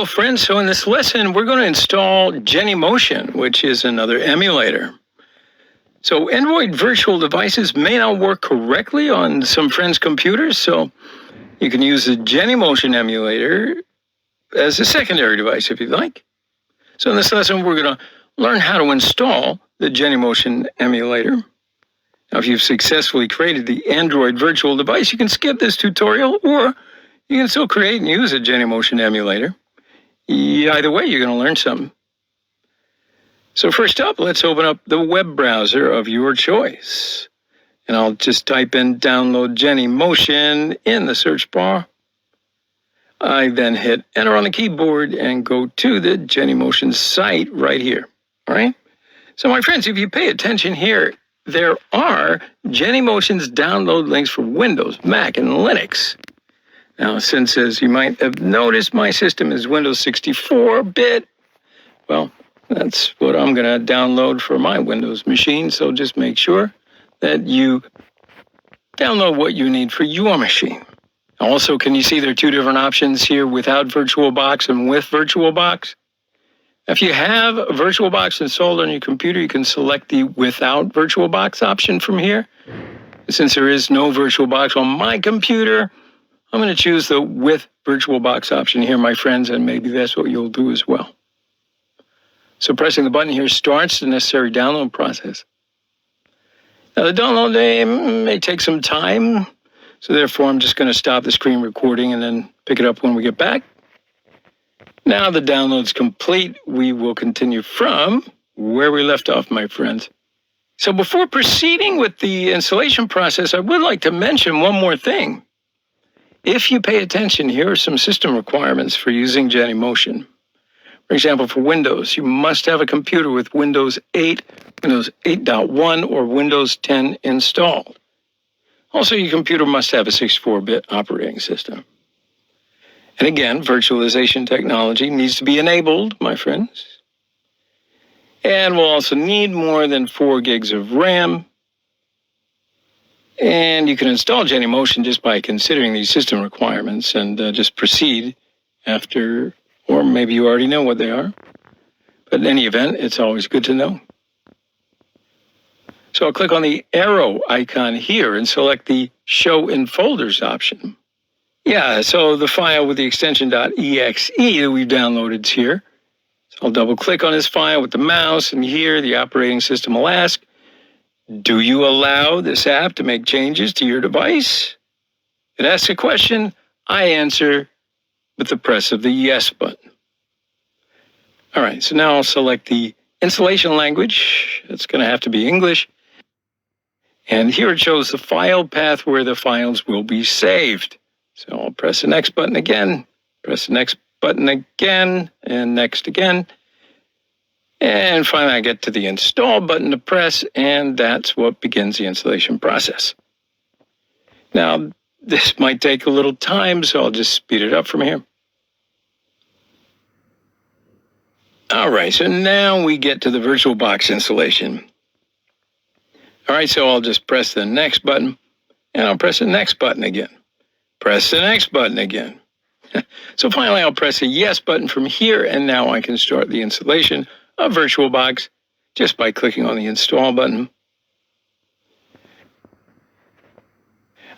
Hello friends, so in this lesson we're going to install Genymotion, which is another emulator. So Android virtual devices may not work correctly on some friends' computers, so you can use the Genymotion emulator as a secondary device if you'd like. So in this lesson we're going to learn how to install the Genymotion emulator. Now if you've successfully created the Android virtual device, you can skip this tutorial, or you can still create and use a Genymotion emulator. Either way, you're going to learn something. So first up, let's open up the web browser of your choice. And I'll just type in download Genymotion in the search bar. I then hit enter on the keyboard and go to the Genymotion site right here. All right? So my friends, if you pay attention here, there are Genymotion's download links for Windows, Mac, and Linux. Now, since, as you might have noticed, my system is Windows 64-bit, well, that's what I'm going to download for my Windows machine, so just make sure that you download what you need for your machine. Also, can you see there are two different options here, without VirtualBox and with VirtualBox? If you have a VirtualBox installed on your computer, you can select the without VirtualBox option from here. Since there is no VirtualBox on my computer, I'm going to choose the with VirtualBox option here, my friends, and maybe that's what you'll do as well. So pressing the button here starts the necessary download process. Now the download may take some time, so therefore I'm just going to stop the screen recording and then pick it up when we get back. Now the download's complete. We will continue from where we left off, my friends. So before proceeding with the installation process, I would like to mention one more thing. If you pay attention, here are some system requirements for using Genymotion. For example, for Windows, you must have a computer with Windows 8, Windows 8.1, or Windows 10 installed. Also, your computer must have a 64-bit operating system. And again, virtualization technology needs to be enabled, my friends. And we'll also need more than 4 gigs of RAM. And you can install Genymotion just by considering these system requirements and just proceed after, or maybe you already know what they are. But in any event, it's always good to know. So I'll click on the arrow icon here and select the Show in Folders option. Yeah, so the file with the extension .exe that we've downloaded is here. So I'll double click on this file with the mouse, and here the operating system will ask, do you allow this app to make changes to your device? It asks a question. I answer with the press of the yes button. All right, so now I'll select the installation language. It's going to have to be English. And here it shows the file path where the files will be saved. So I'll press the next button again, press the next button again, and next again. And finally, I get to the install button to press, and that's what begins the installation process. Now, this might take a little time, so I'll just speed it up from here. All right, so now we get to the VirtualBox installation. All right, so I'll just press the next button, and I'll press the next button again. Press the next button again. So finally, I'll press the yes button from here, and now I can start the installation of VirtualBox just by clicking on the install button.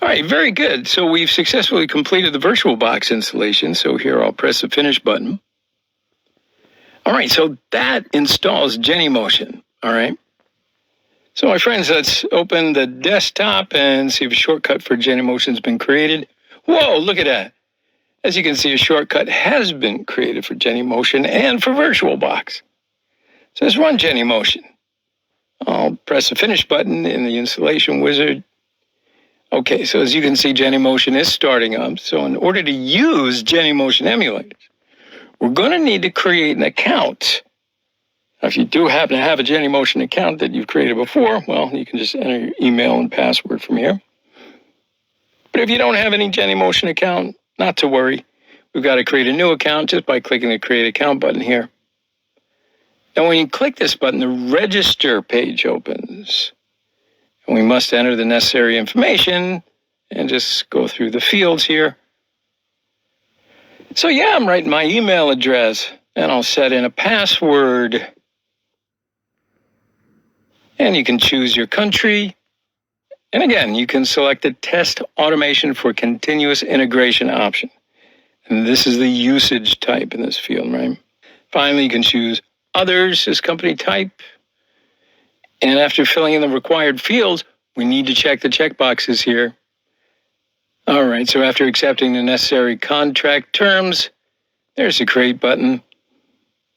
All right, very good. So we've successfully completed the VirtualBox installation. So here I'll press the finish button. All right, so that installs Genymotion. All right. So my friends, let's open the desktop and see if a shortcut for Genymotion has been created. Whoa, look at that. As you can see, a shortcut has been created for Genymotion and for VirtualBox. So let's run Genymotion. I'll press the finish button in the installation wizard. Okay, so as you can see, Genymotion is starting up. So in order to use Genymotion emulators, we're going to need to create an account. Now, if you do happen to have a Genymotion account that you've created before, well, you can just enter your email and password from here. But if you don't have any Genymotion account, not to worry. We've got to create a new account just by clicking the Create Account button here. Now, when you click this button, the Register page opens. And we must enter the necessary information and just go through the fields here. So yeah, I'm writing my email address, and I'll set in a password. And you can choose your country. And again, you can select the Test Automation for Continuous Integration option. And this is the usage type in this field, right? Finally, you can choose Others as company type. And after filling in the required fields, we need to check the checkboxes here. All right, so after accepting the necessary contract terms, there's the Create button.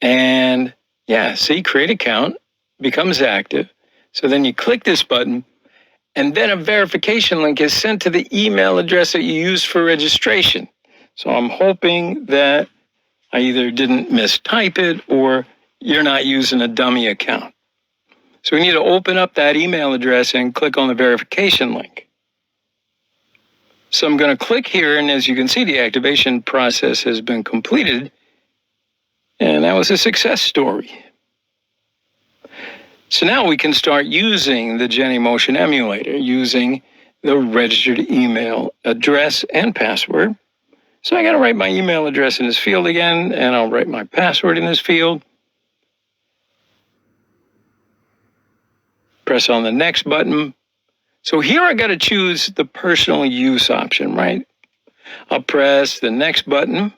And yeah, see, Create Account becomes active. So then you click this button, and then a verification link is sent to the email address that you used for registration. So I'm hoping that I either didn't mistype it or you're not using a dummy account. So we need to open up that email address and click on the verification link. So I'm going to click here, and as you can see, the activation process has been completed. And that was a success story. So now we can start using the Genymotion emulator using the registered email address and password. So I got to write my email address in this field again, and I'll write my password in this field. Press on the next button. So here I got to choose the personal use option, right? I'll press the next button.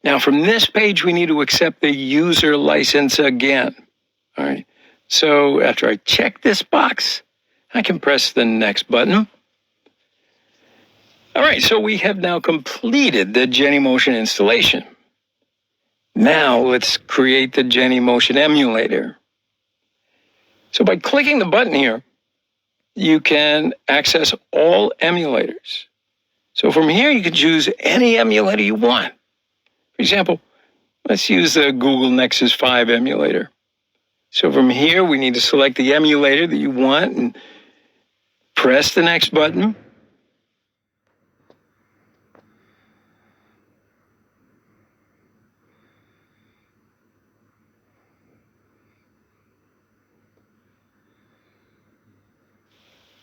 Now from this page, we need to accept the user license again. All right. So after I check this box, I can press the next button. All right, so we have now completed the Genymotion installation. Now let's create the Genymotion emulator. So by clicking the button here, you can access all emulators. So from here, you can choose any emulator you want. For example, let's use the Google Nexus 5 emulator. So from here, we need to select the emulator that you want and press the next button.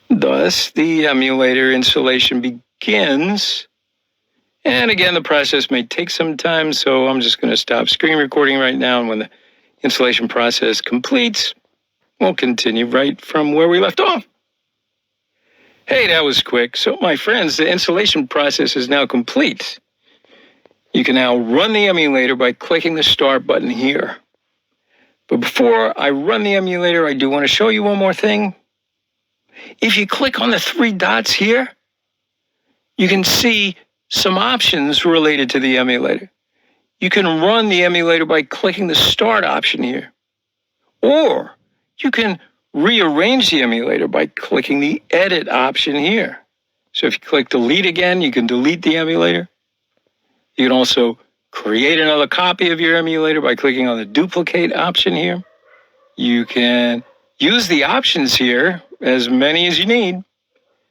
Thus, the emulator installation begins. And again, the process may take some time, so I'm just going to stop screen recording right now. And when the installation process completes, we'll continue right from where we left off. Hey, that was quick. So, my friends, the installation process is now complete. You can now run the emulator by clicking the Start button here. But before I run the emulator, I do want to show you one more thing. If you click on the three dots here, you can see some options related to the emulator. You can run the emulator by clicking the Start option here. Or you can rearrange the emulator by clicking the Edit option here. So if you click Delete again, you can delete the emulator. You can also create another copy of your emulator by clicking on the Duplicate option here. You can use the options here, as many as you need.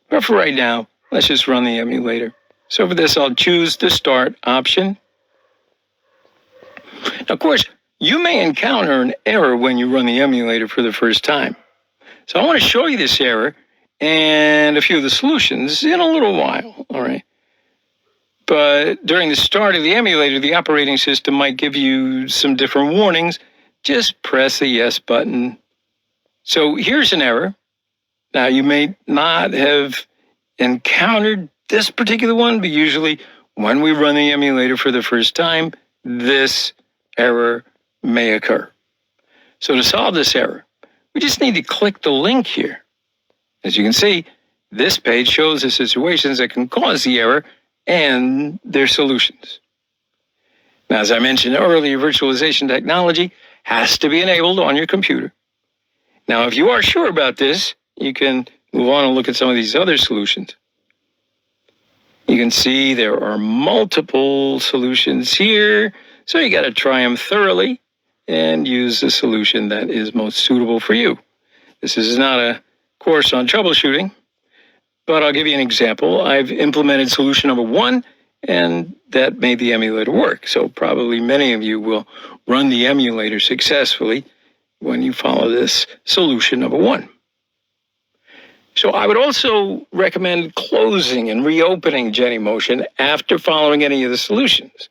But for right now, let's just run the emulator. So for this, I'll choose the Start option. Now, of course, you may encounter an error when you run the emulator for the first time. So I want to show you this error and a few of the solutions in a little while, all right? But during the start of the emulator, the operating system might give you some different warnings. Just press the Yes button. So here's an error. Now, you may not have encountered this particular one, but usually when we run the emulator for the first time, this error may occur. So to solve this error, we just need to click the link here. As you can see, this page shows the situations that can cause the error and their solutions. Now, as I mentioned earlier, virtualization technology has to be enabled on your computer. Now, if you are sure about this, you can move on and look at some of these other solutions. You can see there are multiple solutions here, so you got to try them thoroughly and use the solution that is most suitable for you. This is not a course on troubleshooting, but I'll give you an example. I've implemented solution number 1, and that made the emulator work. So probably many of you will run the emulator successfully when you follow this solution number 1. So I would also recommend closing and reopening Genymotion after following any of the solutions.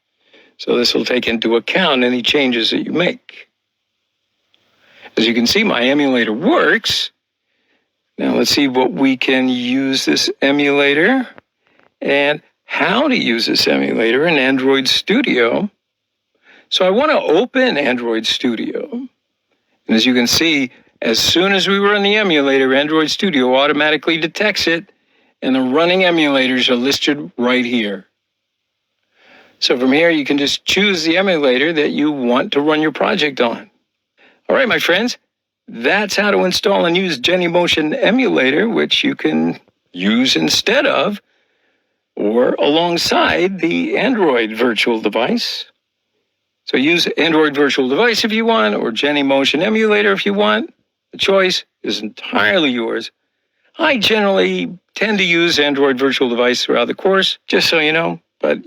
So this will take into account any changes that you make. As you can see, my emulator works. Now let's see what we can use this emulator and how to use this emulator in Android Studio. So I want to open Android Studio. And as you can see, as soon as we run the emulator, Android Studio automatically detects it, and the running emulators are listed right here. So from here, you can just choose the emulator that you want to run your project on. All right, my friends, that's how to install and use Genymotion emulator, which you can use instead of or alongside the Android virtual device. So use Android virtual device if you want, or Genymotion emulator if you want. The choice is entirely yours. I generally tend to use Android virtual device throughout the course, just so you know, but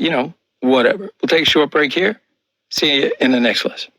whatever. We'll take a short break here. See you in the next lesson.